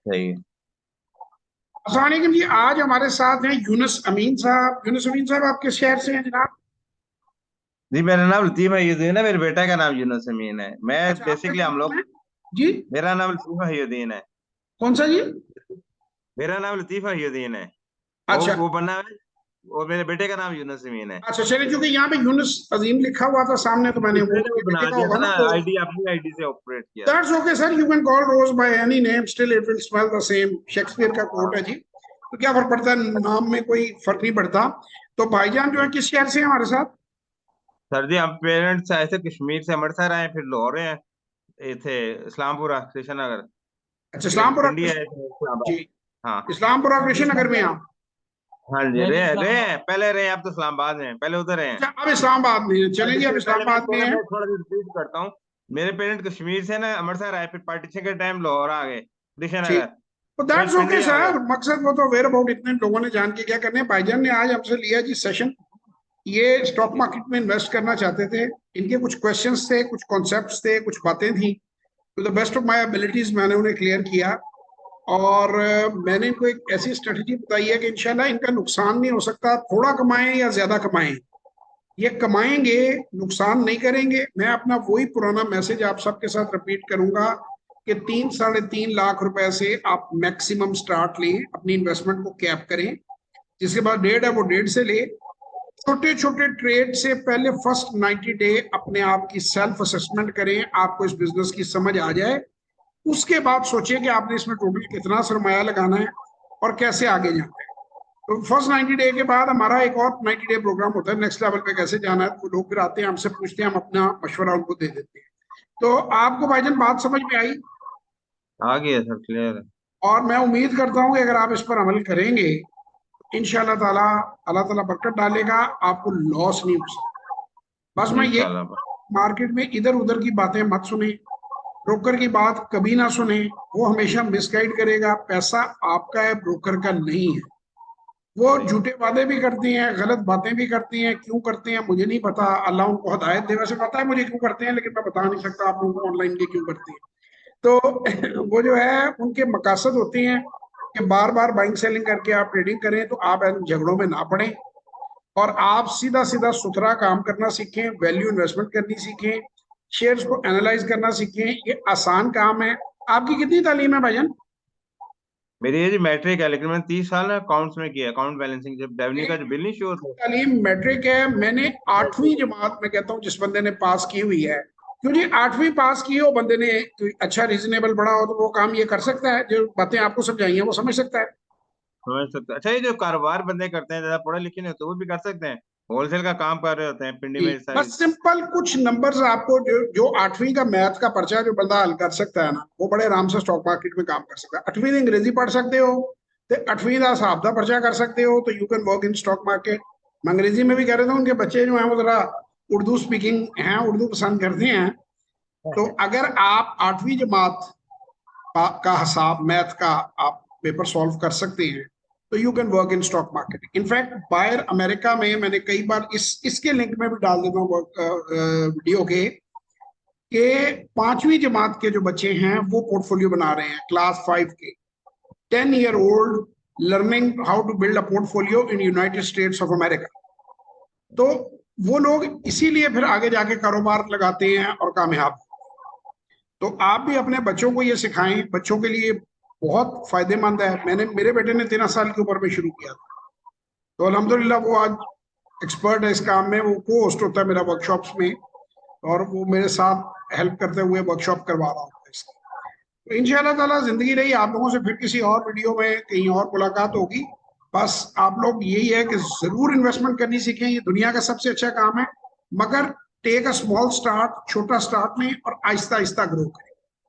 सही। अस्सलाम वालेकुम जी। आज हमारे साथ हैं यूनुस अमीन साहब। यूनुस अमीन साहब, आप किस शहर से हैं जनाब? जी मेरा नाम लतीफ़ है, मेरे बेटा का नाम यूनुस अमीन है। मैं अच्छा, आपका बेसिकली क्या हम नाम लोग, है जी? मेरा नाम लतीफ़ है। कौन सा जी? मेरा नाम लतीफ़ है। अच्छा वो बना है। और मेरे बेटे का नाम यूनुस अमीन है। अच्छा, चलिए, क्योंकि यहाँ पे यूनुस अजीम लिखा हुआ था सामने, तो मैंने वो दूसरे ने वो ये भी बना लिखा दिया होगा था ना, ना, तो आईडी अपनी आईडी से ऑपरेट किया था। That's okay sir, you can call rose by any name, still it will smell the same. Shakespeare का कोट है हाँ जी। तो क्या फर्क पड़ता है, नाम में कोई फर्क नहीं पड़ता। तो भाईजान जो है किस शहर से हैं हमारे साथ? सर जी, हम पेरेंट्स आए थे कश्मीर से, अमृतसर आए, फिर लाहौर हैं। ये थे इस्लामपुरा कृष्ण नगर। अच्छा, फिर इस्लामपुरा पिंडी आए थे जी। इस्लामाबाद। हाँ। इस्लामपुरा कृष्ण नगर में आप? हाँ जी, रहे रहे हैं, पहले रहे हैं, अब तो इस्लामाबाद में हैं, पहले उधर रहे हैं। अच्छा, अब इस्लामाबाद में है, चलें जी, अब पार्टीशन पहले इस्लामाबाद में है। मैं थोड़ा रिपीट करता हूँ। मेरे पेरेंट कश्मीर से ना अमृतसर आए, फिर पार्टीशन के टाइम लाहौर आ गए, ठीक। कृष्णनगर। तो फिर दैट्स ओके पिंडी आ गए। सर, मकसद वो तो वेयर अबाउट इतने लोगों ने जान के क्या करने। भाईजान ने आज हमसे लिया जी सेशन। ये स्टॉक मार्केट में इन्वेस्ट करना चाहते थे। इनके कुछ क्वेश्चंस थे, कुछ कॉन्सेप्ट्स थे, कुछ बातें थी। To the best of my abilities मैंने उन्हें क्लियर किया। और मैंने इनको एक ऐसी स्ट्रेटजी बताई है कि इंशाल्लाह इनका नुकसान नहीं हो सकता, थोड़ा कमाएं या ज्यादा कमाएं, ये कमाएंगे, नुकसान नहीं करेंगे। मैं अपना वही पुराना मैसेज आप सबके साथ रिपीट करूंगा कि 3 साढ़े 3 लाख रुपए से आप मैक्सिमम स्टार्ट लें, अपनी इन्वेस्टमेंट को कैप करें। जिसके बाद डेढ़ है वो डेढ़ से ले। छोटे छोटे ट्रेड से पहले फर्स्ट 90 डे अपने आप की सेल्फ असेसमेंट करें, आपको इस बिजनेस की समझ आ जाए। उसके बाद सोचिए कि आपने इसमें टोटल कितना सरमाया लगाना है और कैसे आगे जाना है। तो फर्स्ट 90 डे के बाद हमारा एक और 90 डे प्रोग्राम होता है, नेक्स्ट लेवल पे कैसे जाना है। तो लोग फिर आते हैं हमसे पूछते हैं, हम अपना मशवरा उनको दे देते हैं। तो आपको भाईजान बात समझ में आई? आ गया सर, क्लियर है। और मैं उम्मीद करता हूँ कि अगर आप इस पर अमल करेंगे, इंशाल्लाह ताला अल्लाह ताला बरकत डालेगा, आपको लॉस नहीं हो सकता। बस मैं ये, इंशाल्लाह। मार्केट में इधर उधर की बातें मत सुने, ब्रोकर की बात कभी ना सुने। वो हमेशा मिसगाइड करेगा। पैसा आपका है, ब्रोकर का नहीं है। वो सही। झूठे वादे भी करती हैं, गलत बातें भी करती हैं। क्यों करते हैं मुझे नहीं पता, अल्लाह उनको हदायत दे। वैसे पता है मुझे क्यों करते हैं, लेकिन मैं बता नहीं सकता आप लोगों को ऑनलाइन के क्यों करते हैं। तो वो जो है उनके मकासद होते हैं कि बार बार बाइंग सेलिंग करके आप ट्रेडिंग करें, तो आप इन झगड़ों में ना पड़े और आप सीधा सीधा सुथरा काम करना सीखें, वैल्यू इन्वेस्टमेंट करनी सीखें, शेयर्स को एनालाइज करना सीखें। ये आसान काम है। आपकी कितनी तालीम है भाईजान? मेरी एज मैट्रिक है, लेकिन मैंने 30 साल ना अकाउंट्स में किया, अकाउंट बैलेंसिंग, जब रेवेन्यू मेरी का जो बिल नहीं शो होता। तालीम मैट्रिक है। मैंने 8वीं जमात में कहता हूँ जिस बंदे ने पास की हुई है, क्योंकि 8वीं पास की हो बंदे ने, कोई अच्छा रीजनेबल बड़ा हो, तो वो काम ये कर सकता है। जो बातें आपको समझाई हैं वो समझ सकता है। समझ सकते, अच्छा ये जो कारोबार बंदे करते हैं, ज्यादा पढ़े लिखे नहीं होते, वो भी कर सकते हैं। होलसेल का काम कर रहे होते हैं पिंडी जी, में सारी। बस सिंपल कुछ नंबर्स आपको, जो जो 8वीं का मैथ का पर्चा जो बंदा हल कर सकता है ना, वो बड़े आराम से स्टॉक मार्केट में काम कर सकता है। 8वीं अंग्रेजी पढ़ सकते हो तो 8वीं का हिसाब का पर्चा कर सकते हो, तो you can work in stock market. मैं अंग्रेजी में भी कह रहा था, उनके बच्चे जो हैं वो जरा उर्दू स्पीकिंग हैं, उर्दू पसंद करते हैं। तो अगर आप 8वीं जमात का हिसाब मैथ का आप पेपर सॉल्व कर सकते हैं, तो you can work in stock market. In fact बायर अमेरिका में मैंने कई बार इसके लिंक में भी डाल देता हूँ वीडियो के, कि 5वीं जमात के जो बच्चे हैं वो पोर्टफोलियो बना रहे हैं, क्लास 5 के, 10 year old, learning how to build a portfolio in United States of America. तो वो लोग इसीलिए फिर आगे जाके कारोबार लगाते हैं और कामयाब। तो आप भी अपने बच्चों को ये सिखाएं, बच्चों के लिए बहुत फायदेमंद है। मैंने, मेरे बेटे ने 13 साल की उम्र में शुरू किया था, तो अल्हम्दुलिल्लाह वो आज एक्सपर्ट है इस काम में। वो को होस्ट होता है मेरा वर्कशॉप्स में, और वो मेरे साथ हेल्प करते हुए वर्कशॉप करवा रहा हूँ इसकी। तो इंशाल्लाह ताला जिंदगी रही, आप लोगों से फिर किसी और वीडियो में कहीं और मुलाकात होगी। बस आप लोग यही है कि जरूर इन्वेस्टमेंट करनी सीखें, ये दुनिया का सबसे अच्छा काम है। मगर टेक अ स्मॉल स्टार्ट, छोटा स्टार्ट लें और आहिस्ता आहिस्ता ग्रो करें।